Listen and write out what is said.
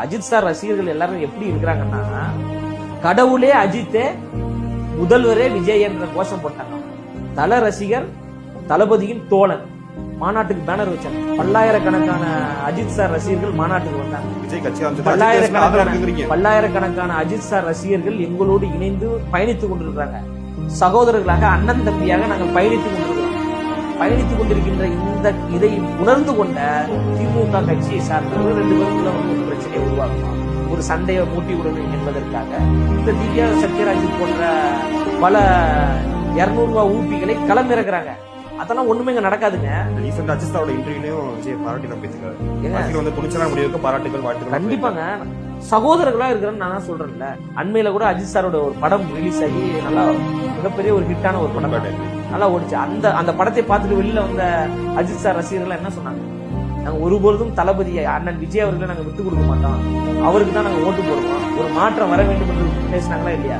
Ajith sir ரசிகர்கள் எல்லாரும் எப்படி இருக்கிறாங்கன்னா, கடவுளே அஜித்தே, முதல்வரே விஜய் என்ற கோஷம் போட்டாங்க. தல ரசிகர், தளபதியின் தோழன். மாநாட்டுக்கு பேனர் வச்சாங்க. பல்லாயிரக்கணக்கான அஜித் சார் ரசிகர்கள் மாநாட்டுக்கு வந்தாங்க. விஜய் கட்சி பல்லாயிரக்கணக்கான அஜித் சார் ரசிகர்கள் எங்களோடு இணைந்து பயணித்துக் கொண்டிருக்கிறாங்க. சகோதரர்களாக, அண்ணன் தம்பியாக நாங்கள் பயணித்துக் கொண்டிருக்கிறோம். பயணித்துக் கொண்டிருக்கின்ற இதை உணர்ந்து கொண்ட திமுக கட்சியை சார்ந்தவர்கள் 2 பேருக்குள்ள ஒரு பிரச்சனையை உருவாக்குவோம், ஒரு சண்டையை மூட்டி விடணும் என்பதற்காக இந்த திவ்யா சத்யராஜ் போன்ற பல 200 ரூபாய் ஊப்பிகளை களமிறக்குறாங்க. அதெல்லாம் ஒண்ணுமே இங்க நடக்காதுங்க. அஜித் சாரோட இன்டர்வியூலயும் விஜய் பாராட்டி பேசுறாரு. துணிச்சலான முடிவுக்கு பாராட்டுகள், வாழ்த்துக்கள். கண்டிப்பாங்க, சகோதரர்களா இருக்கிறேன்னு நான் சொல்றேன்ல. அண்மையில கூட அஜித் சாரோட ஒரு படம் ரிலீஸ் ஆகி நல்லா மிகப்பெரிய ஒரு ஹிட்டான ஒரு படம் நல்லா ஓடிச்சு. அந்த படத்தை பார்த்துட்டு வெளியில வந்த அஜித் சார் ரசிகர்கள் என்ன சொன்னாங்க, நாங்க ஒருபொழுதும் தளபதி அண்ணன் விஜய் அவர்களை நாங்க விட்டு கொடுக்க மாட்டோம், அவருக்கு தான் நாங்க ஓட்டு போடுவோம், ஒரு மாற்றம் வர வேண்டும் என்று பேசினாங்களா இல்லையா?